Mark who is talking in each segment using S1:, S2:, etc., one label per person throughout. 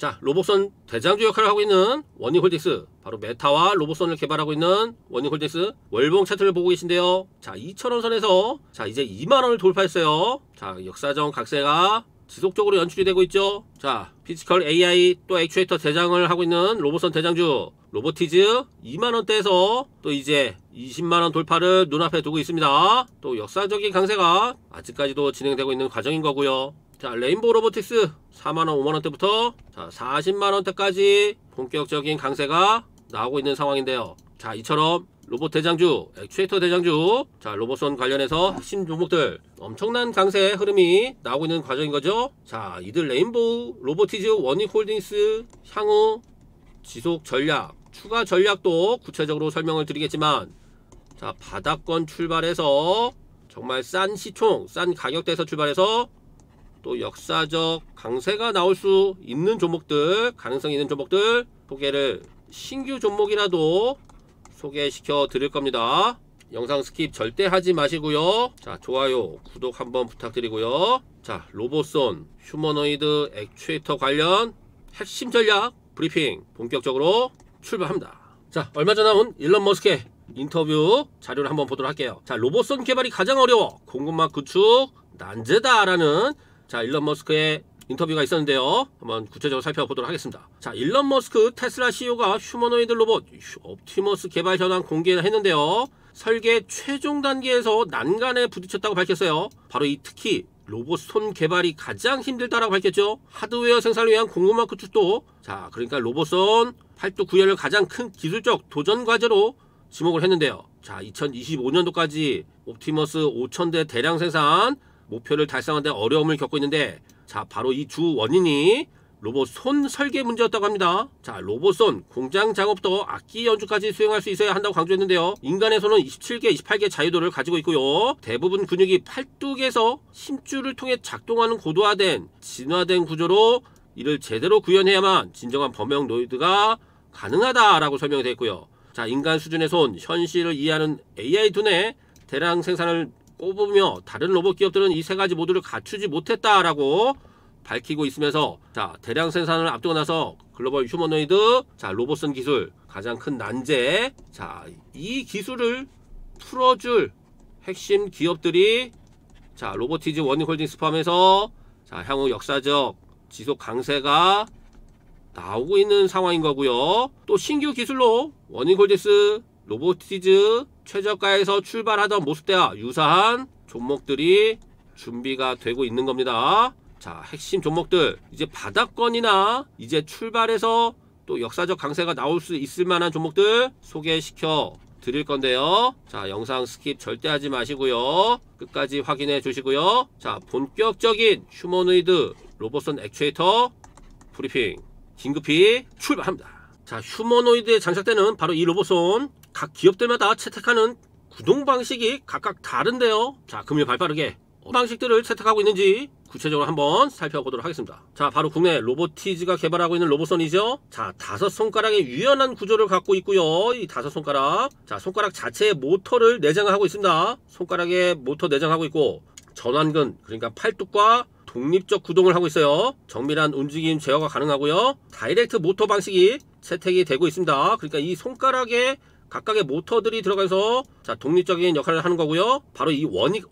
S1: 자, 로봇선 대장주 역할을 하고 있는 원익홀딩스, 바로 메타와 로봇선을 개발하고 있는 원익홀딩스 월봉 차트를 보고 계신데요. 자, 2,000원선에서 자 이제 2만원을 돌파했어요. 자, 역사적 강세가 지속적으로 연출이 되고 있죠. 자, 피지컬 AI 또 액추에이터 대장을 하고 있는 로봇선 대장주 로보티즈 2만원대에서 또 이제 20만원 돌파를 눈앞에 두고 있습니다. 또 역사적인 강세가 아직까지도 진행되고 있는 과정인 거고요. 자, 레인보우 로보틱스 4만원 5만원대부터 자 40만원대까지 본격적인 강세가 나오고 있는 상황인데요. 자, 이처럼 로봇 대장주, 액추에이터 대장주, 자 로봇선 관련해서 핵심 종목들 엄청난 강세 흐름이 나오고 있는 과정인 거죠. 자, 이들 레인보우 로보티즈 원익홀딩스 향후 지속 전략, 추가 전략도 구체적으로 설명을 드리겠지만, 자, 바닥권 출발해서 정말 싼 시총, 싼 가격대에서 출발해서 또 역사적 강세가 나올 수 있는 종목들, 가능성 있는 종목들 소개를, 신규 종목이라도 소개시켜 드릴 겁니다. 영상 스킵 절대 하지 마시고요. 자, 좋아요, 구독 한번 부탁드리고요. 자, 로봇선, 휴머노이드 액추에이터 관련 핵심 전략 브리핑 본격적으로 출발합니다. 자, 얼마 전 나온 일론 머스크의 인터뷰 자료를 한번 보도록 할게요. 자, 로봇선 개발이 가장 어려워, 공급망 구축 난제다 라는 자 일론 머스크의 인터뷰가 있었는데요. 한번 구체적으로 살펴보도록 하겠습니다. 자, 일론 머스크 테슬라 CEO가 휴머노이드 로봇 옵티머스 개발 현황 공개했는데요. 설계 최종 단계에서 난간에 부딪혔다고 밝혔어요. 바로 이 특히 로봇 손 개발이 가장 힘들다라고 밝혔죠. 하드웨어 생산을 위한 공급망 구축도, 자 그러니까 로봇선 팔도 구현을 가장 큰 기술적 도전 과제로 지목을 했는데요. 자, 2025년도까지 옵티머스 5,000대 대량 생산 목표를 달성하는 데 어려움을 겪고 있는데, 자 바로 이 주 원인이 로봇 손 설계 문제였다고 합니다. 자, 로봇손 공장 작업부터 악기 연주까지 수행할 수 있어야 한다고 강조했는데요. 인간의 손은 27개, 28개 자유도를 가지고 있고요. 대부분 근육이 팔뚝에서 힘줄을 통해 작동하는 고도화된, 진화된 구조로 이를 제대로 구현해야만 진정한 범용노이드가 가능하다라고 설명이 되어 있고요. 자, 인간 수준의 손, 현실을 이해하는 AI 두뇌 대량 생산을 꼽으며 다른 로봇 기업들은 이 세 가지 모두를 갖추지 못했다라고 밝히고 있으면서, 자 대량 생산을 앞두고 나서 글로벌 휴머노이드, 자 로봇선 기술 가장 큰 난제, 자 이 기술을 풀어줄 핵심 기업들이 자 로보티즈 원익홀딩스 포함해서 자 향후 역사적 지속 강세가 나오고 있는 상황인 거고요. 또 신규 기술로 원익홀딩스, 로보티즈 최저가에서 출발하던 모습대와 유사한 종목들이 준비가 되고 있는 겁니다. 자, 핵심 종목들, 이제 바닥권이나 이제 출발해서 또 역사적 강세가 나올 수 있을 만한 종목들 소개시켜 드릴 건데요. 자, 영상 스킵 절대 하지 마시고요. 끝까지 확인해 주시고요. 자, 본격적인 휴머노이드 로봇선 액추에이터 브리핑 긴급히 출발합니다. 자, 휴머노이드에 장착되는 바로 이 로봇선, 각 기업들마다 채택하는 구동 방식이 각각 다른데요. 자, 금일 발빠르게 방식들을 채택하고 있는지 구체적으로 한번 살펴보도록 하겠습니다. 자, 바로 국내 로보티즈가 개발하고 있는 로봇선이죠. 자, 5손가락의 유연한 구조를 갖고 있고요. 이 5손가락, 자 손가락 자체에 모터를 내장하고 있습니다. 손가락에 모터 내장하고 있고, 전완근, 그러니까 팔뚝과 독립적 구동을 하고 있어요. 정밀한 움직임 제어가 가능하고요. 다이렉트 모터 방식이 채택이 되고 있습니다. 그러니까 이 손가락에 각각의 모터들이 들어가서 자 독립적인 역할을 하는 거고요. 바로 이 원익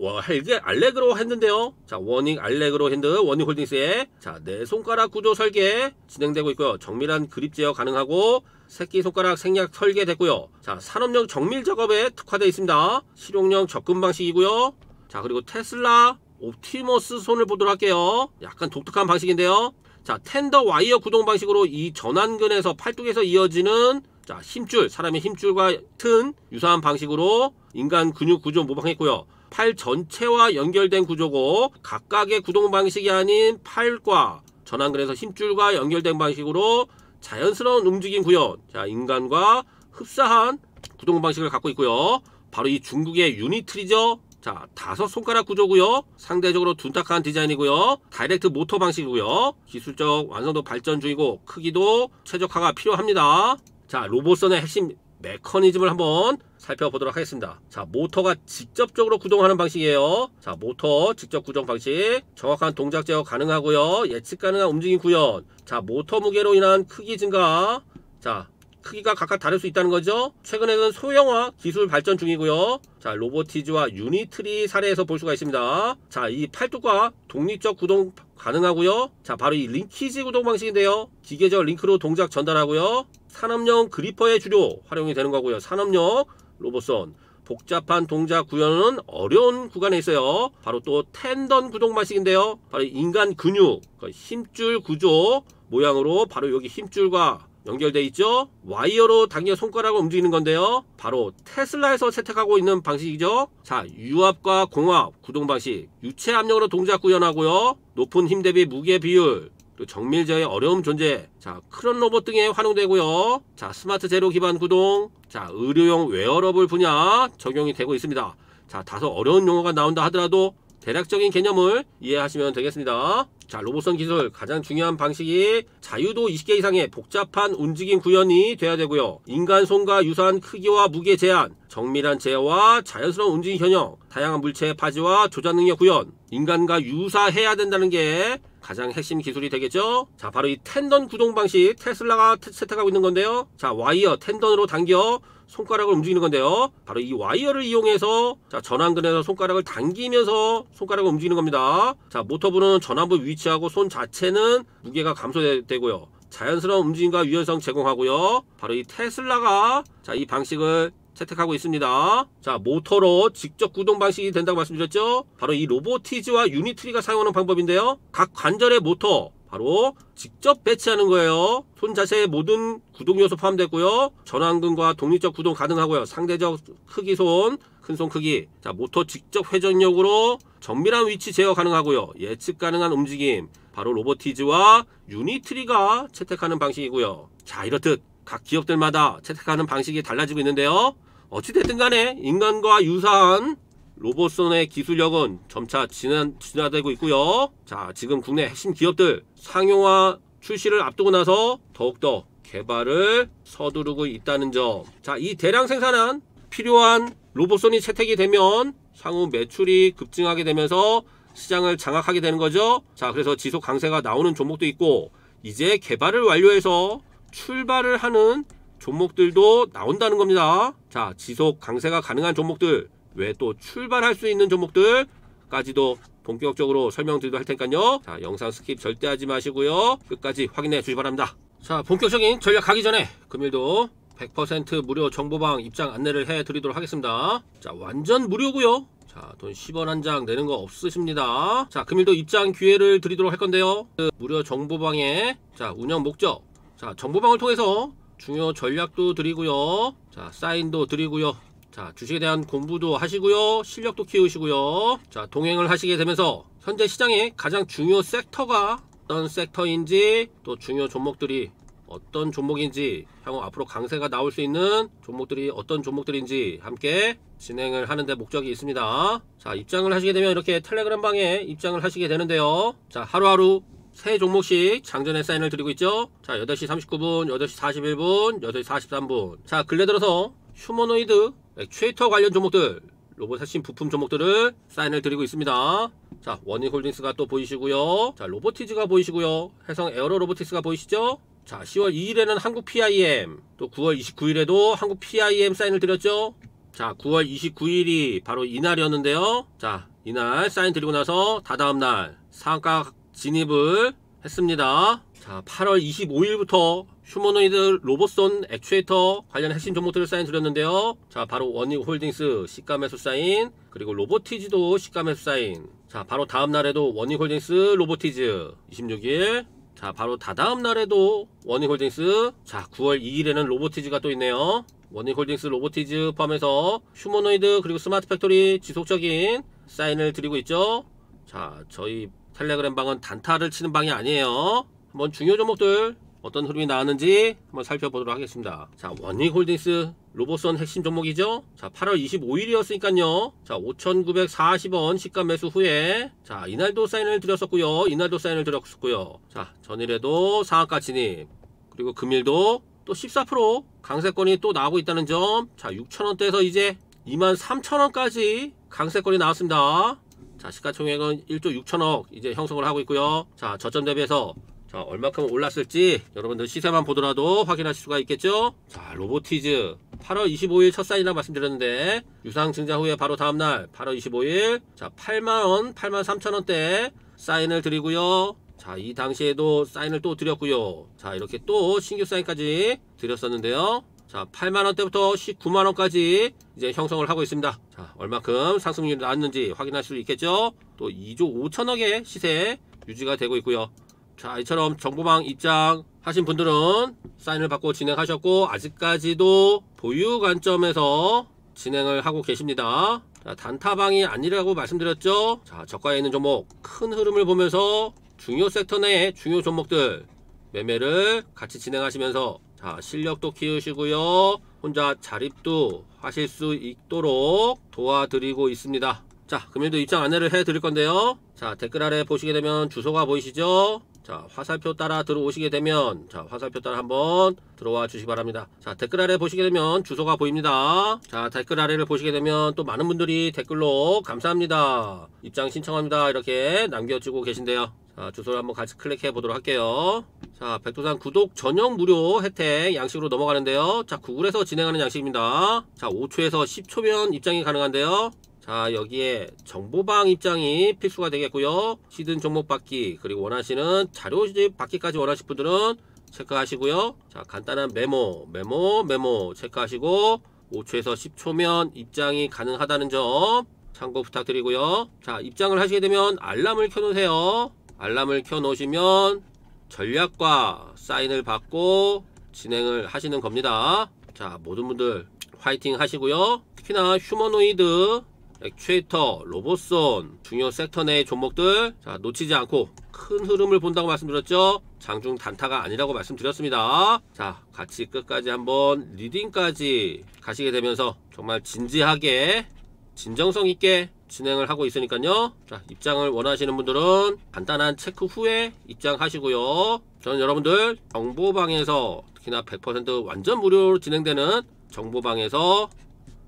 S1: 알레그로 핸드인데요. 자, 원익 알레그로 핸드 원익홀딩스의 자 네 손가락 구조 설계 진행되고 있고요. 정밀한 그립 제어 가능하고 새끼손가락 생략 설계됐고요. 자, 산업용 정밀 작업에 특화되어 있습니다. 실용형 접근 방식이고요. 자, 그리고 테슬라 옵티머스 손을 보도록 할게요. 약간 독특한 방식인데요. 자, 텐더 와이어 구동 방식으로 이 전완근에서 팔뚝에서 이어지는 자 힘줄, 사람의 힘줄과 같은 유사한 방식으로 인간 근육 구조 모방했고요. 팔 전체와 연결된 구조고, 각각의 구동 방식이 아닌 팔과 전완근에서 힘줄과 연결된 방식으로 자연스러운 움직임 구현, 자 인간과 흡사한 구동 방식을 갖고 있고요. 바로 이 중국의 유니트리죠. 자, 5손가락 구조고요. 상대적으로 둔탁한 디자인이고요. 다이렉트 모터 방식이고요. 기술적 완성도 발전 중이고 크기도 최적화가 필요합니다. 자, 로봇선의 핵심 메커니즘을 한번 살펴보도록 하겠습니다. 자, 모터가 직접적으로 구동하는 방식이에요. 자, 모터 직접 구동 방식. 정확한 동작 제어 가능하고요. 예측 가능한 움직임 구현. 자, 모터 무게로 인한 크기 증가. 자, 크기가 각각 다를 수 있다는 거죠. 최근에는 소형화 기술 발전 중이고요. 자, 로보티즈와 유니트리 사례에서 볼 수가 있습니다. 자, 이 팔뚝과 독립적 구동 가능하고요. 자, 바로 이 링키지 구동 방식인데요. 기계적 링크로 동작 전달하고요. 산업용 그리퍼의 주로 활용이 되는 거고요. 산업용 로봇선. 복잡한 동작 구현은 어려운 구간에 있어요. 바로 또 텐던 구동 방식인데요. 바로 인간 근육, 힘줄 구조 모양으로 바로 여기 힘줄과 연결되어 있죠. 와이어로 당겨 손가락을 움직이는 건데요. 바로 테슬라에서 채택하고 있는 방식이죠. 자, 유압과 공압 구동 방식. 유체 압력으로 동작 구현하고요. 높은 힘 대비 무게 비율, 또 정밀 제어의 어려움 존재. 자, 크런 로봇 등에 활용되고요. 자, 스마트 제로 기반 구동. 자, 의료용 웨어러블 분야 적용이 되고 있습니다. 자, 다소 어려운 용어가 나온다 하더라도 대략적인 개념을 이해하시면 되겠습니다. 자, 로봇선 기술 가장 중요한 방식이 자유도 20개 이상의 복잡한 움직임 구현이 돼야 되고요. 인간 손과 유사한 크기와 무게 제한, 정밀한 제어와 자연스러운 움직임 현형, 다양한 물체의 파지와 조작 능력 구현, 인간과 유사해야 된다는 게 가장 핵심 기술이 되겠죠. 자, 바로 이 텐던 구동 방식 테슬라가 채택하고 있는 건데요. 자, 와이어 텐던으로 당겨 손가락을 움직이는 건데요. 바로 이 와이어를 이용해서 자, 전완근에서 손가락을 당기면서 손가락을 움직이는 겁니다. 자, 모터부는 전완부 위치하고 손 자체는 무게가 감소되고요. 자연스러운 움직임과 유연성 제공하고요. 바로 이 테슬라가 자, 이 방식을 채택하고 있습니다. 자, 모터로 직접 구동 방식이 된다고 말씀드렸죠. 바로 이 로보티즈와 유니트리가 사용하는 방법인데요. 각 관절의 모터 바로 직접 배치하는 거예요. 손 자체의 모든 구동 요소 포함되고요. 전완근과 독립적 구동 가능하고요. 상대적 크기 손, 큰 손 크기. 자, 모터 직접 회전력으로 정밀한 위치 제어 가능하고요. 예측 가능한 움직임. 바로 로보티즈와 유니트리가 채택하는 방식이고요. 자, 이렇듯 각 기업들마다 채택하는 방식이 달라지고 있는데요. 어찌됐든 간에 인간과 유사한 로봇선의 기술력은 점차 진화되고 있고요. 자, 지금 국내 핵심 기업들 상용화 출시를 앞두고 나서 더욱더 개발을 서두르고 있다는 점. 자, 이 대량 생산한 필요한 로봇선이 채택이 되면 향후 매출이 급증하게 되면서 시장을 장악하게 되는 거죠. 자, 그래서 지속 강세가 나오는 종목도 있고 이제 개발을 완료해서 출발을 하는 종목들도 나온다는 겁니다. 자, 지속 강세가 가능한 종목들 왜 또 출발할 수 있는 종목들까지도 본격적으로 설명드리도록 할 테니까요. 자, 영상 스킵 절대 하지 마시고요. 끝까지 확인해 주시기 바랍니다. 자, 본격적인 전략 가기 전에 금일도 100% 무료 정보방 입장 안내를 해 드리도록 하겠습니다. 자, 완전 무료고요. 자, 돈 10원 한 장 내는 거 없으십니다. 자, 금일도 입장 기회를 드리도록 할 건데요. 그 무료 정보방의 자, 운영 목적. 자, 정보방을 통해서 중요 전략도 드리고요. 자, 사인도 드리고요. 자, 주식에 대한 공부도 하시고요. 실력도 키우시고요. 자, 동행을 하시게 되면서 현재 시장의 가장 중요 섹터가 어떤 섹터인지 또 중요 종목들이 어떤 종목인지 향후 앞으로 강세가 나올 수 있는 종목들이 어떤 종목들인지 함께 진행을 하는데 목적이 있습니다. 자, 입장을 하시게 되면 이렇게 텔레그램 방에 입장을 하시게 되는데요. 자, 하루하루 3종목씩 장전의 사인을 드리고 있죠. 자, 8시 39분, 8시 41분, 8시 43분. 자, 근래 들어서 휴머노이드, 액추에이터 관련 종목들, 로봇 핵심 부품 종목들을 사인을 드리고 있습니다. 자, 원익홀딩스가 또 보이시고요. 자, 로보티즈가 보이시고요. 해성 에어로 로보틱스가 보이시죠? 자, 10월 2일에는 한국 PIM, 또 9월 29일에도 한국 PIM 사인을 드렸죠. 자, 9월 29일이 바로 이날이었는데요. 자, 이날 사인 드리고 나서 다다음날 상가 진입을 했습니다. 자, 8월 25일부터 휴머노이드 로봇선 액추에이터 관련 핵심 종목들을 사인 드렸는데요. 자, 바로 원익홀딩스 시가 매수 사인, 그리고 로보티즈도 시가 매수 사인. 자, 바로 다음 날에도 원익홀딩스 로보티즈 26일. 자, 바로 다다음 날에도 원익홀딩스. 자, 9월 2일에는 로보티즈가 또 있네요. 원익홀딩스 로보티즈 포함해서 휴머노이드 그리고 스마트 팩토리 지속적인 사인을 드리고 있죠. 자, 저희 텔레그램 방은 단타를 치는 방이 아니에요. 한번 중요 종목들 어떤 흐름이 나왔는지 한번 살펴보도록 하겠습니다. 자, 원익홀딩스 로봇선 핵심 종목이죠. 자, 8월 25일이었으니까요. 자, 5,940원 시가 매수 후에 자, 이날도 사인을 드렸었고요. 이날도 사인을 드렸었고요. 자, 전일에도 상한가 진입, 그리고 금일도 또 14% 강세권이 또 나오고 있다는 점. 자, 6,000원대에서 이제 23,000원까지 강세권이 나왔습니다. 자, 시가총액은 1조 6천억 이제 형성을 하고 있고요. 자, 저점 대비해서 자, 얼마큼 올랐을지 여러분들 시세만 보더라도 확인하실 수가 있겠죠. 자, 로보티즈 8월 25일 첫 사인이라고 말씀드렸는데 유상 증자 후에 바로 다음날 8월 25일 자, 8만원 83,000원대 사인을 드리고요. 자, 이 당시에도 사인을 또 드렸고요. 자, 이렇게 또 신규 사인까지 드렸었는데요. 자, 8만원대부터 19만원까지 이제 형성을 하고 있습니다. 자, 얼마큼 상승률이 나왔는지 확인할 수 있겠죠. 또 2조 5천억의 시세 유지가 되고 있고요. 자, 이처럼 정보방 입장하신 분들은 사인을 받고 진행하셨고 아직까지도 보유 관점에서 진행을 하고 계십니다. 자, 단타방이 아니라고 말씀드렸죠. 자, 저가에 있는 종목 큰 흐름을 보면서 중요 섹터 내의 중요 종목들 매매를 같이 진행하시면서 자, 실력도 키우시고요. 혼자 자립도 하실 수 있도록 도와드리고 있습니다. 자, 금일도 입장 안내를 해 드릴 건데요. 자, 댓글 아래 보시게 되면 주소가 보이시죠? 자, 화살표 따라 들어오시게 되면 자, 화살표 따라 한번 들어와 주시기 바랍니다. 자, 댓글 아래 보시게 되면 주소가 보입니다. 자, 댓글 아래를 보시게 되면 또 많은 분들이 댓글로 감사합니다, 입장 신청합니다 이렇게 남겨주고 계신데요. 자, 주소를 한번 같이 클릭해 보도록 할게요. 자, 백두산 구독 전용 무료 혜택 양식으로 넘어가는데요. 자, 구글에서 진행하는 양식입니다. 자, 5초에서 10초면 입장이 가능한데요. 자, 여기에 정보방 입장이 필수가 되겠고요. 시든 종목 받기 그리고 원하시는 자료집 받기까지 원하시는 분들은 체크하시고요. 자, 간단한 메모 체크하시고 5초에서 10초면 입장이 가능하다는 점 참고 부탁드리고요. 자, 입장을 하시게 되면 알람을 켜놓으세요. 알람을 켜놓으시면 전략과 사인을 받고 진행을 하시는 겁니다. 자, 모든 분들 화이팅 하시고요. 특히나 휴머노이드, 액추에이터, 로봇손 중요 섹터 내의 종목들 자, 놓치지 않고 큰 흐름을 본다고 말씀드렸죠. 장중 단타가 아니라고 말씀드렸습니다. 자, 같이 끝까지 한번 리딩까지 가시게 되면서 정말 진지하게 진정성 있게 진행을 하고 있으니까요. 자, 입장을 원하시는 분들은 간단한 체크 후에 입장하시고요. 저는 여러분들 정보방에서 특히나 100% 완전 무료로 진행되는 정보방에서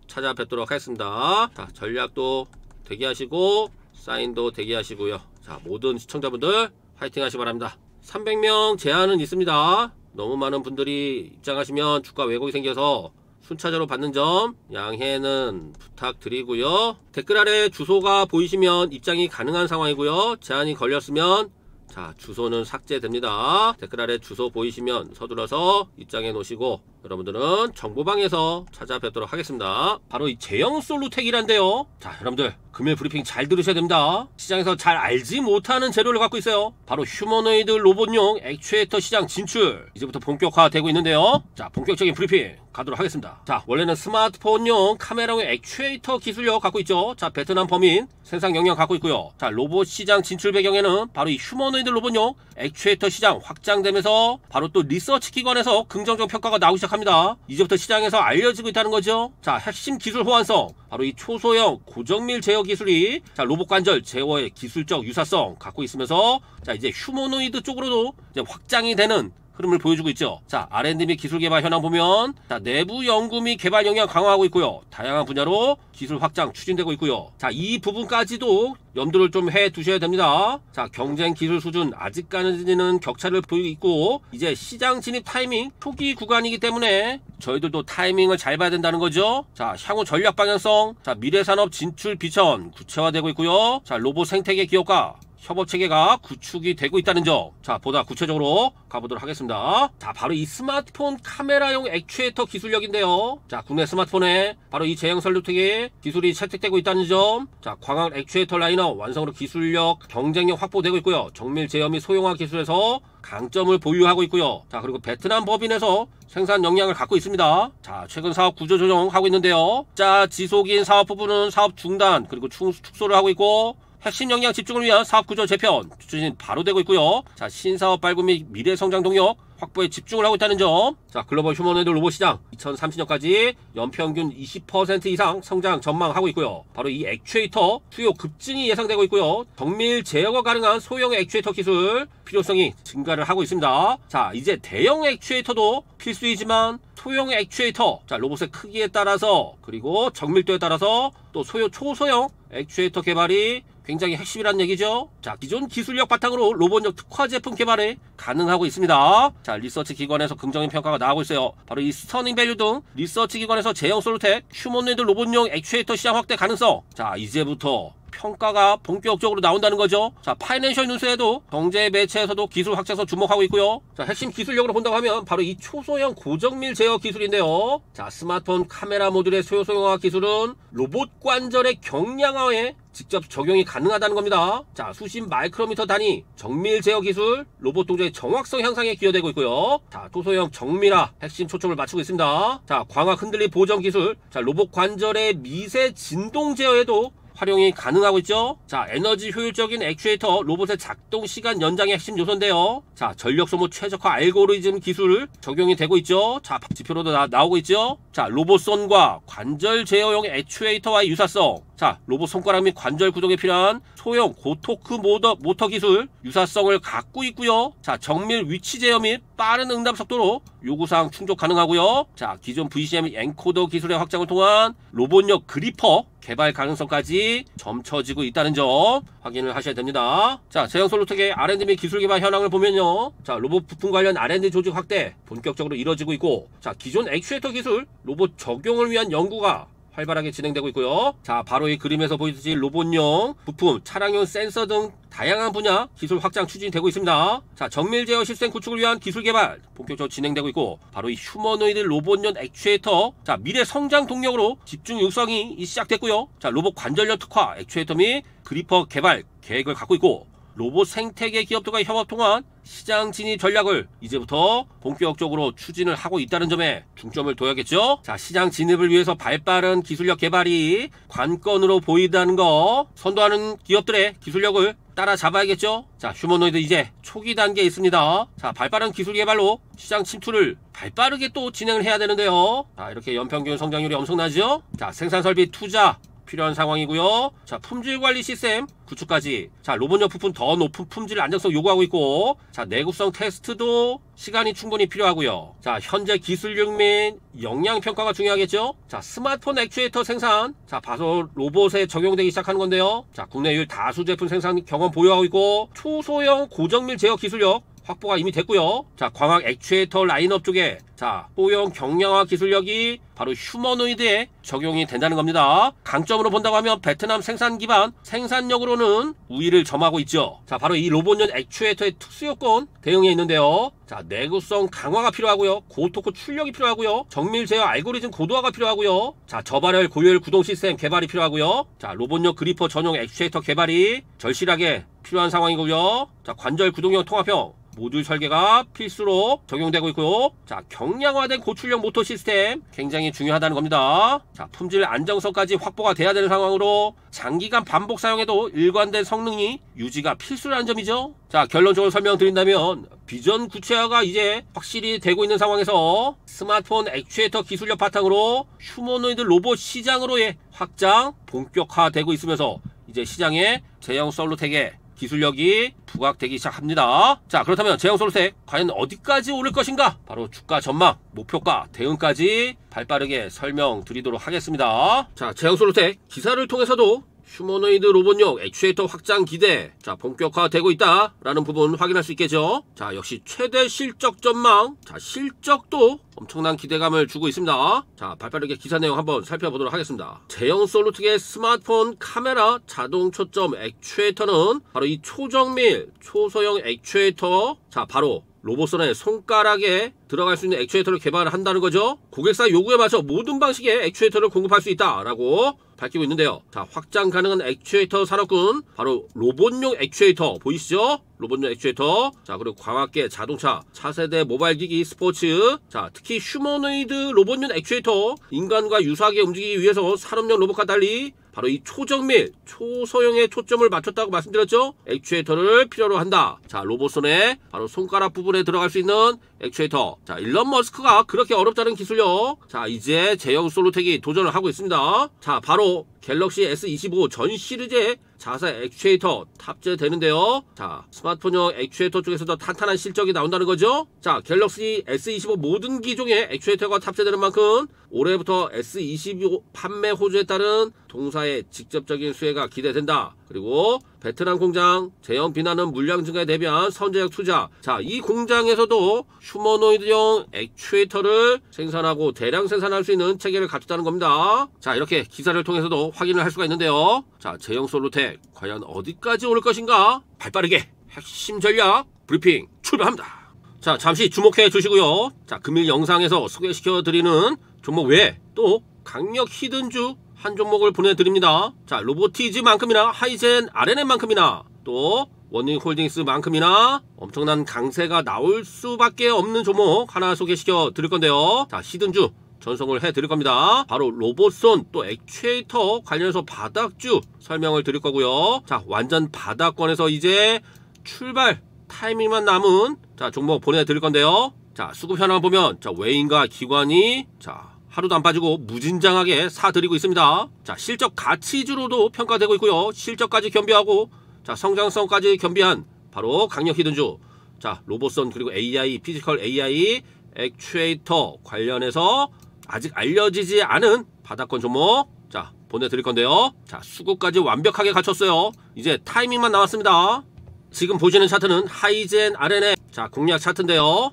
S1: 찾아뵙도록 하겠습니다. 자, 전략도 대기하시고 사인도 대기하시고요. 자, 모든 시청자분들 화이팅 하시기 바랍니다. 300명 제한은 있습니다. 너무 많은 분들이 입장하시면 주가 왜곡이 생겨서 순차적으로 받는 점 양해는 부탁드리고요. 댓글 아래 주소가 보이시면 입장이 가능한 상황이고요. 제한이 걸렸으면 자, 주소는 삭제됩니다. 댓글 아래 주소 보이시면 서둘러서 입장해 놓으시고 여러분들은 정보방에서 찾아뵙도록 하겠습니다. 바로 이 제형 솔루텍이란데요. 자, 여러분들 금일 브리핑 잘 들으셔야 됩니다. 시장에서 잘 알지 못하는 재료를 갖고 있어요. 바로 휴머노이드 로봇용 액추에이터 시장 진출 이제부터 본격화되고 있는데요. 자, 본격적인 브리핑 가도록 하겠습니다. 자, 원래는 스마트폰용 카메라용 액추에이터 기술력 갖고 있죠. 자, 베트남 범인 생산 역량 갖고 있고요. 자, 로봇 시장 진출 배경에는 바로 이 휴머노이드 로봇용 액추에이터 시장 확장되면서 바로 또 리서치 기관에서 긍정적 평가가 나오기 시작합니다. 이제부터 시장에서 알려지고 있다는 거죠. 자, 핵심 기술 호환성 바로 이 초소형 고정밀 제어 기술이 자, 로봇 관절 제어의 기술적 유사성 갖고 있으면서 자, 이제 휴머노이드 쪽으로도 이제 확장이 되는 흐름을 보여주고 있죠. 자, R&D 및 기술 개발 현황 보면 자, 내부 연구 및 개발 역량 강화하고 있고요. 다양한 분야로 기술 확장 추진되고 있고요. 자, 이 부분까지도 염두를 좀 해 두셔야 됩니다. 자, 경쟁 기술 수준 아직까지는 격차를 보이고 있고 이제 시장 진입 타이밍 초기 구간이기 때문에 저희들도 타이밍을 잘 봐야 된다는 거죠. 자, 향후 전략 방향성 자, 미래 산업 진출 비전 구체화되고 있고요. 자, 로봇 생태계 기업과 협업 체계가 구축이 되고 있다는 점. 자, 보다 구체적으로 가보도록 하겠습니다. 자, 바로 이 스마트폰 카메라용 액추에이터 기술력인데요. 자, 국내 스마트폰에 바로 이 제형 솔루텍의 기술이 채택되고 있다는 점. 자, 광학 액추에이터 라인업 완성으로 기술력, 경쟁력 확보되고 있고요. 정밀 제어 및 소형화 기술에서 강점을 보유하고 있고요. 자, 그리고 베트남 법인에서 생산 역량을 갖고 있습니다. 자, 최근 사업 구조 조정하고 있는데요. 자, 지속인 사업 부분은 사업 중단 그리고 축소를 하고 있고 핵심 역량 집중을 위한 사업 구조 재편 추진 바로 되고 있고요. 자, 신사업 발굴 및 미래 성장 동력 확보에 집중을 하고 있다는 점. 자, 글로벌 휴머노이드 로봇 시장 2030년까지 연평균 20% 이상 성장 전망하고 있고요. 바로 이 액추에이터 수요 급증이 예상되고 있고요. 정밀 제어가 가능한 소형 액추에이터 기술 필요성이 증가를 하고 있습니다. 자, 이제 대형 액추에이터도 필수이지만 소형 액추에이터, 자, 로봇의 크기에 따라서 그리고 정밀도에 따라서 또 초소형 액추에이터 개발이 굉장히 핵심이란 얘기죠. 자, 기존 기술력 바탕으로 로봇용 특화 제품 개발이 가능하고 있습니다. 자, 리서치 기관에서 긍정적인 평가가 나오고 있어요. 바로 이 스터닝 밸류 등 리서치 기관에서 제형 솔루텍 휴머노이드 로봇용 액추에이터 시장 확대 가능성. 자, 이제부터 평가가 본격적으로 나온다는 거죠. 자, 파이낸셜 뉴스에도 경제 매체에서도 기술 확장성 주목하고 있고요. 자, 핵심 기술력으로 본다고 하면 바로 이 초소형 고정밀 제어 기술인데요. 자, 스마트폰 카메라 모듈의 초소형화 기술은 로봇 관절의 경량화에 직접 적용이 가능하다는 겁니다. 자, 수십 마이크로미터 단위 정밀 제어 기술 로봇 동작의 정확성 향상에 기여되고 있고요. 자, 초소형 정밀화 핵심 초점을 맞추고 있습니다. 자, 광학 흔들림 보정 기술, 자, 로봇 관절의 미세 진동 제어에도 활용이 가능하고 있죠. 자, 에너지 효율적인 액추에이터 로봇의 작동 시간 연장의 핵심 요소인데요. 자, 전력 소모 최적화 알고리즘 기술 적용이 되고 있죠. 자, 지표로도 나오고 있죠. 자, 로봇손과 관절 제어용 액추에이터와의 유사성. 자, 로봇 손가락 및 관절 구동에 필요한 소형 고토크 모터 기술 유사성을 갖고 있고요. 자, 정밀 위치 제어 및 빠른 응답 속도로 요구사항 충족 가능하고요. 자, 기존 VCM 엔코더 기술의 확장을 통한 로봇용 그리퍼 개발 가능성까지 점쳐지고 있다는 점 확인을 하셔야 됩니다. 자, 제형 솔루텍의 R&D 및 기술 개발 현황을 보면요. 자, 로봇 부품 관련 R&D 조직 확대 본격적으로 이뤄지고 있고, 자, 기존 액추에이터 기술 로봇 적용을 위한 연구가 활발하게 진행되고 있고요. 자, 바로 이 그림에서 보이듯이 로봇용 부품, 차량용 센서 등 다양한 분야 기술 확장 추진이 되고 있습니다. 자, 정밀 제어 시스템 구축을 위한 기술 개발 본격적으로 진행되고 있고, 바로 이 휴머노이드 로봇용 액추에이터, 자, 미래 성장 동력으로 집중 육성이 시작됐고요. 자, 로봇 관절력 특화 액추에이터 및 그리퍼 개발 계획을 갖고 있고, 로봇 생태계 기업들과 협업 통한 시장 진입 전략을 이제부터 본격적으로 추진을 하고 있다는 점에 중점을 둬야겠죠. 자, 시장 진입을 위해서 발빠른 기술력 개발이 관건으로 보인다는 거, 선도하는 기업들의 기술력을 따라잡아야겠죠. 자, 휴머노이드 이제 초기 단계에 있습니다. 자, 발빠른 기술 개발로 시장 침투를 발빠르게 또 진행을 해야 되는데요. 자, 이렇게 연평균 성장률이 엄청나죠. 자, 생산 설비 투자 필요한 상황이고요. 자, 품질 관리 시스템 구축까지. 자, 로봇용 부품 더 높은 품질 안정성 요구하고 있고, 자, 내구성 테스트도 시간이 충분히 필요하고요. 자, 현재 기술력 및 역량 평가가 중요하겠죠. 자, 스마트폰 액추에이터 생산, 자, 바로 로봇에 적용되기 시작하는 건데요. 자, 국내율 다수 제품 생산 경험 보유하고 있고, 초소형 고정밀 제어 기술력 확보가 이미 됐고요. 자, 광학 액추에이터 라인업 쪽에, 자, 소형 경량화 기술력이 바로 휴머노이드에 적용이 된다는 겁니다. 강점으로 본다고 하면 베트남 생산 기반 생산력으로는 우위를 점하고 있죠. 자, 바로 이 로봇용 액추에이터의 특수 요건 대응에 있는데요. 자, 내구성 강화가 필요하고요. 고토크 출력이 필요하고요. 정밀 제어 알고리즘 고도화가 필요하고요. 자, 저발열 고효율 구동 시스템 개발이 필요하고요. 자, 로봇용 그리퍼 전용 액추에이터 개발이 절실하게 필요한 상황이고요. 자, 관절 구동형 통합형 모듈 설계가 필수로 적용되고 있고요. 자, 경량화된 고출력 모터 시스템 굉장히 중요하다는 겁니다. 자, 품질 안정성까지 확보가 돼야 되는 상황으로 장기간 반복 사용해도 일관된 성능이 유지가 필수라는 점이죠. 자, 결론적으로 설명드린다면 비전 구체화가 이제 확실히 되고 있는 상황에서 스마트폰 액추에이터 기술력 바탕으로 휴머노이드 로봇 시장으로의 확장 본격화되고 있으면서 이제 시장에 제형 솔루텍의 기술력이 부각되기 시작합니다. 자, 그렇다면 제형 솔루텍 과연 어디까지 오를 것인가? 바로 주가 전망, 목표가, 대응까지 발빠르게 설명드리도록 하겠습니다. 자, 제형 솔루텍 기사를 통해서도 휴머노이드 로봇용 액추에이터 확장 기대, 자, 본격화되고 있다라는 부분 확인할 수 있겠죠. 자, 역시 최대 실적 전망, 자, 실적도 엄청난 기대감을 주고 있습니다. 자, 발빠르게 기사 내용 한번 살펴보도록 하겠습니다. 제형 솔루텍의 스마트폰 카메라 자동 초점 액추에이터는 바로 이 초정밀 초소형 액추에이터, 자, 바로 로봇선의 손가락에 들어갈 수 있는 액추에이터를 개발한다는 거죠. 고객사 요구에 맞춰 모든 방식의 액추에이터를 공급할 수 있다라고 밝히고 있는데요. 자, 확장 가능한 액추에이터 산업군, 바로 로봇용 액추에이터 보이시죠? 로봇용 액추에이터. 자, 그리고 광학계 자동차, 차세대 모바일 기기, 스포츠. 자, 특히 휴머노이드 로봇용 액추에이터, 인간과 유사하게 움직이기 위해서 산업용 로봇과 달리 바로 이 초정밀, 초소형에 초점을 맞췄다고 말씀드렸죠? 액추에이터를 필요로 한다. 자, 로봇손에 바로 손가락 부분에 들어갈 수 있는 액추에이터. 자, 일론 머스크가 그렇게 어렵다는 기술력. 자, 이제 제형 솔로텍이 도전을 하고 있습니다. 자, 바로 갤럭시 S25 전 시리즈의 자사 액추에이터 탑재되는데요. 자, 스마트폰용 액추에이터 쪽에서도 탄탄한 실적이 나온다는 거죠. 자, 갤럭시 S25 모든 기종의 액추에이터가 탑재되는 만큼 올해부터 S25 판매 호조에 따른 동사의 직접적인 수혜가 기대된다. 그리고 베트남 공장 제형 비난은 물량 증가에 대비한 선제적 투자. 자, 이 공장에서도 휴머노이드용 액추에이터를 생산하고 대량 생산할 수 있는 체계를 갖췄다는 겁니다. 자, 이렇게 기사를 통해서도 확인을 할 수가 있는데요. 자, 제형 솔로텍 과연 어디까지 오를 것인가? 발빠르게 핵심 전략 브리핑 출발합니다. 자, 잠시 주목해 주시고요. 자, 금일 영상에서 소개시켜 드리는 종목 외에 또 강력 히든주 한 종목을 보내드립니다. 자, 로보티즈만큼이나 하이젠 RNM만큼이나 또 원닝홀딩스만큼이나 엄청난 강세가 나올 수밖에 없는 종목 하나 소개시켜 드릴 건데요. 자, 히든주 전송을 해 드릴 겁니다. 바로 로봇손 또 액추에이터 관련해서 바닥주 설명을 드릴 거고요. 자, 완전 바닥권에서 이제 출발 타이밍만 남은 자 종목 보내드릴 건데요. 자, 수급 현황 보면 자 외인과 기관이 자 하루도 안 빠지고 무진장하게 사들이고 있습니다. 자, 실적 가치주로도 평가되고 있고요. 실적까지 겸비하고 자 성장성까지 겸비한 바로 강력 히든주. 자, 로봇선 그리고 AI 피지컬 AI 액추에이터 관련해서 아직 알려지지 않은 바닥권 종목 자 보내드릴 건데요. 자, 수급까지 완벽하게 갖췄어요. 이제 타이밍만 남았습니다. 지금 보시는 차트는 하이젠 RNM 자 공략 차트인데요.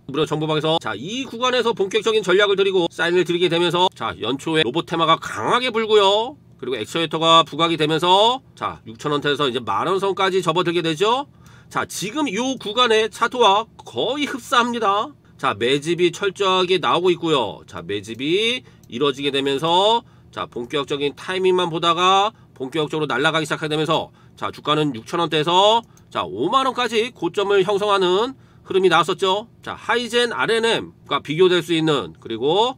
S1: 무료 정보방에서 자 이 구간에서 본격적인 전략을 드리고 사인을 드리게 되면서 자 연초에 로봇 테마가 강하게 불고요. 그리고 액추에이터가 부각이 되면서 자 6,000원대에서 이제 만원선까지 접어들게 되죠. 자, 지금 이 구간의 차트와 거의 흡사합니다. 자, 매집이 철저하게 나오고 있고요. 자, 매집이 이루어지게 되면서 자 본격적인 타이밍만 보다가 본격적으로 날아가기 시작하게 되면서 자 주가는 6,000원대에서 자 5만원까지 고점을 형성하는 흐름이 나왔었죠. 자, 하이젠 RNM과 비교될 수 있는 그리고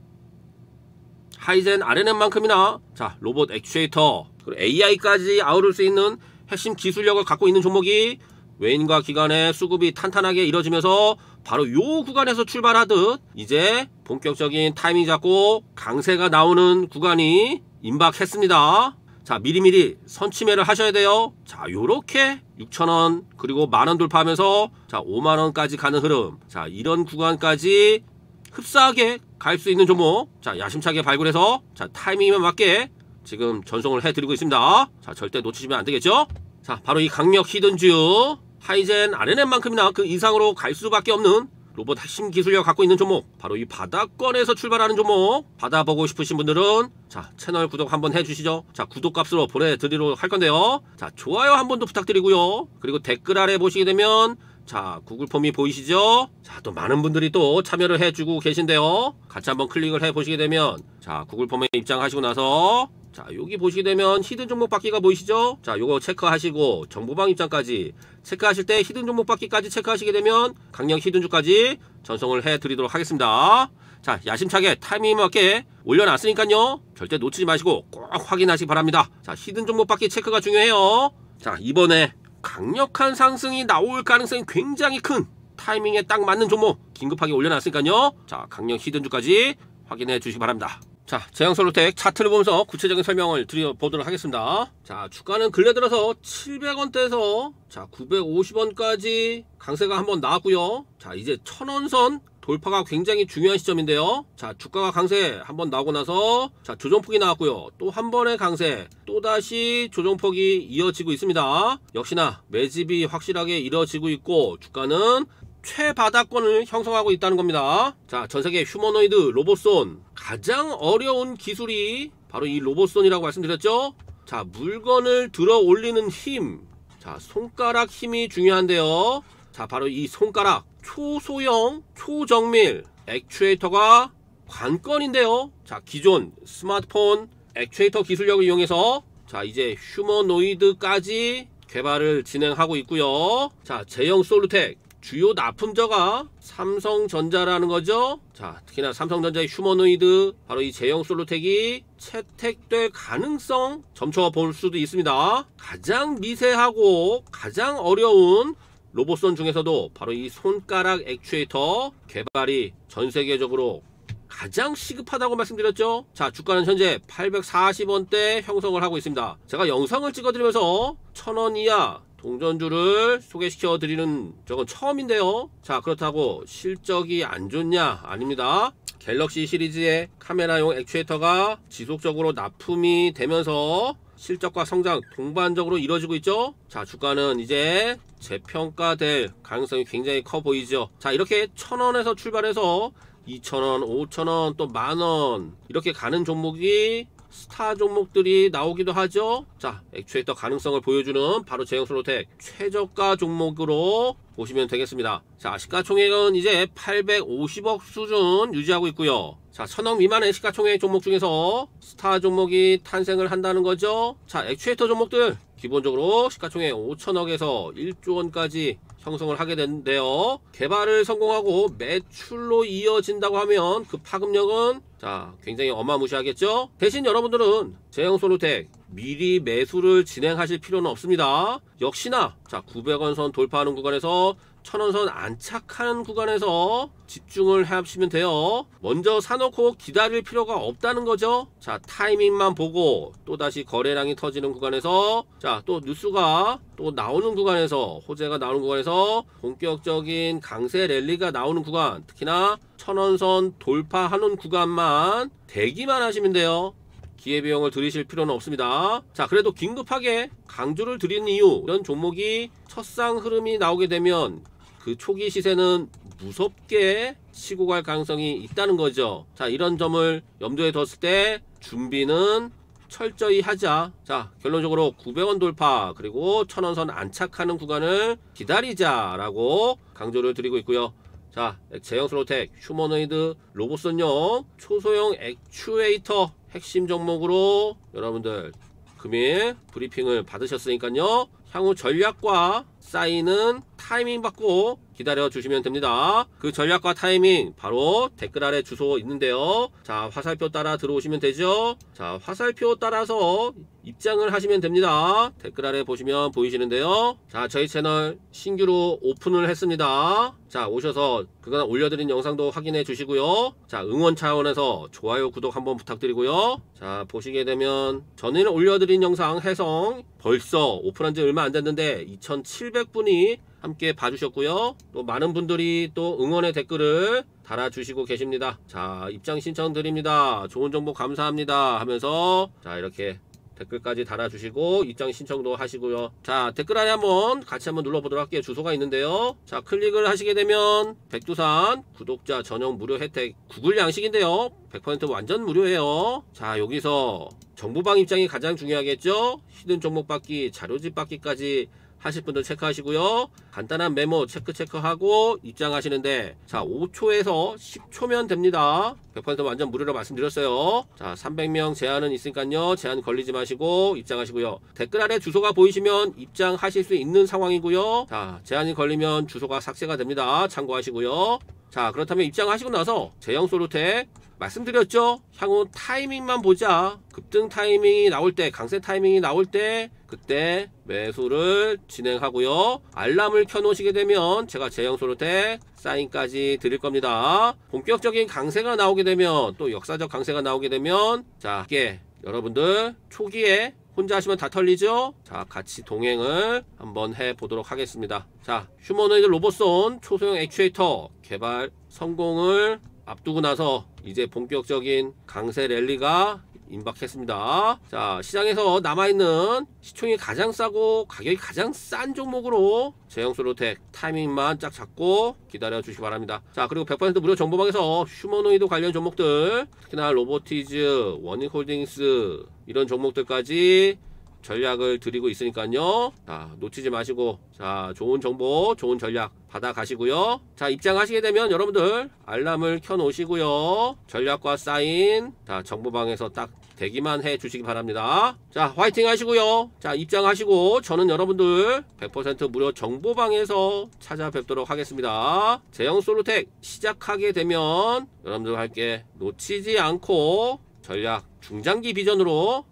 S1: 하이젠 RNM만큼이나 자 로봇 액추에이터 그리고 AI까지 아우를 수 있는 핵심 기술력을 갖고 있는 종목이 외인과 기관의 수급이 탄탄하게 이뤄지면서 바로 요 구간에서 출발하듯 이제 본격적인 타이밍 잡고 강세가 나오는 구간이 임박했습니다. 자, 미리미리 선취매를 하셔야 돼요. 자, 요렇게 6,000원 그리고 만원 돌파하면서 자 5만원까지 가는 흐름. 자, 이런 구간까지 흡사하게 갈 수 있는 종목 자 야심차게 발굴해서 자 타이밍에 맞게 지금 전송을 해드리고 있습니다. 자, 절대 놓치시면 안되겠죠. 자, 바로 이 강력 히든주 하이젠 RNM만큼이나 그 이상으로 갈 수밖에 없는 로봇 핵심 기술력 갖고 있는 종목 바로 이 바닥권에서 출발하는 종목 받아보고 싶으신 분들은 자 채널 구독 한번 해주시죠. 자, 구독값으로 보내드리도록 할 건데요. 자, 좋아요 한 번 더 부탁드리고요. 그리고 댓글 아래 보시게 되면 자 구글 폼이 보이시죠. 자, 또 많은 분들이 또 참여를 해주고 계신데요. 같이 한번 클릭을 해 보시게 되면 자 구글 폼에 입장하시고 나서 자 여기 보시게 되면 히든 종목 받기가 보이시죠. 자, 요거 체크하시고 정보방 입장까지 체크하실 때 히든 종목 받기까지 체크하시게 되면 강력 히든주까지 전송을 해 드리도록 하겠습니다. 자, 야심차게 타이밍에 맞게 올려놨으니까요 절대 놓치지 마시고 꼭 확인하시기 바랍니다. 자, 히든 종목 받기 체크가 중요해요. 자, 이번에 강력한 상승이 나올 가능성이 굉장히 큰 타이밍에 딱 맞는 종목 긴급하게 올려놨으니까요 자 강력 히든주까지 확인해 주시기 바랍니다. 자, 제형솔로텍 차트를 보면서 구체적인 설명을 드려보도록 하겠습니다. 자, 주가는 근래 들어서 700원대에서 자 950원까지 강세가 한번 나왔고요. 자, 이제 1000원선 돌파가 굉장히 중요한 시점인데요. 자, 주가가 강세 한번 나오고 나서 자 조정폭이 나왔고요. 또 한 번의 강세 또다시 조정폭이 이어지고 있습니다. 역시나 매집이 확실하게 이뤄지고 있고 주가는 최바닥권을 형성하고 있다는 겁니다. 자, 전세계 휴머노이드 로봇손 가장 어려운 기술이 바로 이 로봇손이라고 말씀드렸죠. 자, 물건을 들어 올리는 힘 자 손가락 힘이 중요한데요. 자, 바로 이 손가락 초소형 초정밀 액추에이터가 관건인데요. 자, 기존 스마트폰 액추에이터 기술력을 이용해서 자 이제 휴머노이드까지 개발을 진행하고 있고요. 자, 제형 솔루텍 주요 납품자가 삼성전자라는 거죠. 자, 특히나 삼성전자의 휴머노이드 바로 이 제형 솔로텍이 채택될 가능성 점쳐 볼 수도 있습니다. 가장 미세하고 가장 어려운 로봇손 중에서도 바로 이 손가락 액추에이터 개발이 전 세계적으로 가장 시급하다고 말씀드렸죠. 자, 주가는 현재 840원대 형성을 하고 있습니다. 제가 영상을 찍어드리면서 1000원 이하 동전주를 소개시켜 드리는 적은 처음인데요. 자, 그렇다고 실적이 안 좋냐? 아닙니다. 갤럭시 시리즈의 카메라용 액추에이터가 지속적으로 납품이 되면서 실적과 성장 동반적으로 이루어지고 있죠. 자, 주가는 이제 재평가될 가능성이 굉장히 커 보이죠. 자, 이렇게 1000원에서 출발해서 2000원, 5000원, 또 만원 이렇게 가는 종목이 스타 종목들이 나오기도 하죠. 자, 액추에이터 가능성을 보여주는 바로 제형 솔로텍 최저가 종목으로 보시면 되겠습니다. 자, 시가총액은 이제 850억 수준 유지하고 있고요. 자, 1000억 미만의 시가총액 종목 중에서 스타 종목이 탄생을 한다는 거죠. 자, 액추에이터 종목들 기본적으로 시가총액 5천억에서 1조 원까지 형성을 하게 되는데요. 개발을 성공하고 매출로 이어진다고 하면 그 파급력은 자, 굉장히 어마무시하겠죠. 대신 여러분들은 제형 솔로텍 미리 매수를 진행하실 필요는 없습니다. 역시나 자, 900원 선 돌파하는 구간에서 1000원 선 안착하는 구간에서 집중을 하시면 돼요. 먼저 사놓고 기다릴 필요가 없다는 거죠. 자, 타이밍만 보고 또다시 거래량이 터지는 구간에서 자, 또 뉴스가 또 나오는 구간에서 호재가 나오는 구간에서 본격적인 강세 랠리가 나오는 구간, 특히나 1000원 선 돌파하는 구간만 대기만 하시면 돼요. 기회비용을 들이실 필요는 없습니다. 자, 그래도 긴급하게 강조를 드리는 이유, 이런 종목이 첫상 흐름이 나오게 되면 그 초기 시세는 무섭게 치고 갈 가능성이 있다는 거죠. 자, 이런 점을 염두에 뒀을 때 준비는 철저히 하자. 자, 결론적으로 900원 돌파 그리고 1000원 선 안착하는 구간을 기다리자 라고 강조를 드리고 있고요. 자, 제형 솔로텍 휴머노이드 로봇선용 초소형 액추에이터 핵심 종목으로 여러분들 금일 브리핑을 받으셨으니까요. 향후 전략과 쌓이는 타이밍 받고 기다려 주시면 됩니다. 그 전략과 타이밍 바로 댓글 아래 주소 있는데요. 자, 화살표 따라 들어오시면 되죠. 자, 화살표 따라서 입장을 하시면 됩니다. 댓글 아래 보시면 보이시는데요. 자, 저희 채널 신규로 오픈을 했습니다. 자, 오셔서 그간 올려드린 영상도 확인해 주시고요. 자, 응원 차원에서 좋아요, 구독 한번 부탁드리고요. 자, 보시게 되면 전에 올려드린 영상 해성 벌써 오픈한 지 얼마 안 됐는데 2700분이 함께 봐주셨고요. 또 많은 분들이 또 응원의 댓글을 달아주시고 계십니다. 자, 입장 신청 드립니다. 좋은 정보 감사합니다 하면서 자, 이렇게 댓글까지 달아주시고 입장 신청도 하시고요. 자, 댓글 안에 한번 같이 한번 눌러보도록 할게요. 주소가 있는데요. 자, 클릭을 하시게 되면 백두산 구독자 전용 무료 혜택 구글 양식인데요. 100% 완전 무료예요. 자, 여기서 정보방 입장이 가장 중요하겠죠. 히든 종목 받기, 자료집 받기까지 하실 분들 체크하시고요. 간단한 메모 체크하고 입장하시는데 자, 5초에서 10초면 됩니다. 100% 완전 무료로 말씀드렸어요. 자, 300명 제한은 있으니까요. 제한 걸리지 마시고 입장하시고요. 댓글 아래 주소가 보이시면 입장하실 수 있는 상황이고요. 자, 제한이 걸리면 주소가 삭제가 됩니다. 참고하시고요. 자, 그렇다면 입장하시고 나서 제형 솔로텍 말씀드렸죠. 향후 타이밍만 보자. 급등 타이밍이 나올 때, 강세 타이밍이 나올 때 그때 매수를 진행하고요. 알람을 켜놓으시게 되면 제가 제형 솔로텍 사인까지 드릴 겁니다. 본격적인 강세가 나오게 되면, 또 역사적 강세가 나오게 되면 자, 이게 여러분들 초기에 혼자 하시면 다 털리죠. 자, 같이 동행을 한번 해보도록 하겠습니다. 자, 휴머노이드 로봇손 초소형 액추에이터 개발 성공을 앞두고 나서 이제 본격적인 강세 랠리가 임박했습니다. 자, 시장에서 남아있는 시총이 가장 싸고 가격이 가장 싼 종목으로 제형 솔로텍 타이밍만 짝 잡고 기다려 주시기 바랍니다. 자, 그리고 100% 무료 정보방에서 휴머노이드 관련 종목들, 특히나 로보티즈, 워닝홀딩스 이런 종목들까지 전략을 드리고 있으니까요. 자, 놓치지 마시고 자, 좋은 정보, 좋은 전략 받아 가시고요. 자, 입장하시게 되면 여러분들 알람을 켜 놓으시고요. 전략과 사인 자, 정보방에서 딱 대기만 해 주시기 바랍니다. 자, 화이팅 하시고요. 자, 입장하시고 저는 여러분들 100% 무료 정보방에서 찾아뵙도록 하겠습니다. 제형 솔로텍 시작하게 되면 여러분들과 함께 놓치지 않고 전략 중장기 비전으로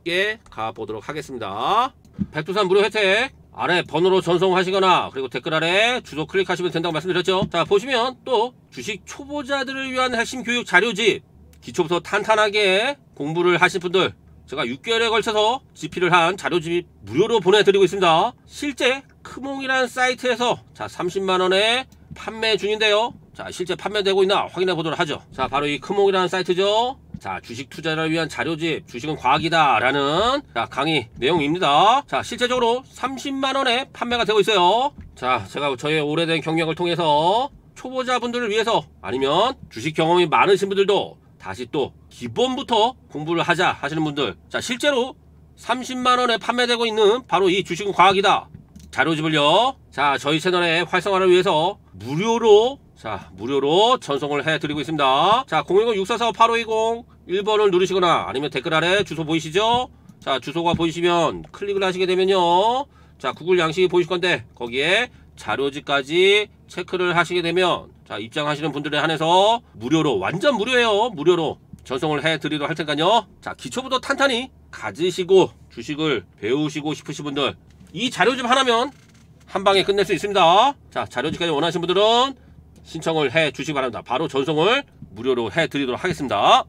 S1: 가보도록 하겠습니다. 백두산 무료 혜택 아래 번호로 전송하시거나 그리고 댓글 아래 주소 클릭하시면 된다고 말씀드렸죠. 자, 보시면 또 주식 초보자들을 위한 핵심 교육 자료집, 기초부터 탄탄하게 공부를 하신 분들 제가 6개월에 걸쳐서 집필을 한 자료집 무료로 보내드리고 있습니다. 실제 크몽이라는 사이트에서 자 30만원에 판매 중인데요. 자, 실제 판매되고 있나 확인해 보도록 하죠. 자, 바로 이 크몽이라는 사이트죠. 자, 주식 투자를 위한 자료집, 주식은 과학이다 라는 자, 강의 내용입니다. 자, 실제적으로 30만원에 판매가 되고 있어요. 자, 제가 저의 오래된 경력을 통해서 초보자분들을 위해서 아니면 주식 경험이 많으신 분들도 다시 또 기본부터 공부를 하자 하시는 분들, 자, 실제로 30만원에 판매되고 있는 바로 이 주식은 과학이다 자료집을요, 자, 저희 채널의 활성화를 위해서 무료로 전송을 해드리고 있습니다. 자, 010-644-8520 1번을 누르시거나 아니면 댓글 아래 주소 보이시죠? 자, 주소가 보이시면 클릭을 하시게 되면요, 자, 구글 양식이 보이실 건데 거기에 자료집까지 체크를 하시게 되면 자, 입장하시는 분들에 한해서 무료로, 완전 무료예요. 무료로 전송을 해드리도록 할 테니까요. 자, 기초부터 탄탄히 가지시고 주식을 배우시고 싶으신 분들 이 자료집 하나면 한방에 끝낼 수 있습니다. 자, 자료집까지 원하시는 분들은 신청을 해 주시기 바랍니다. 바로 전송을 무료로 해 드리도록 하겠습니다.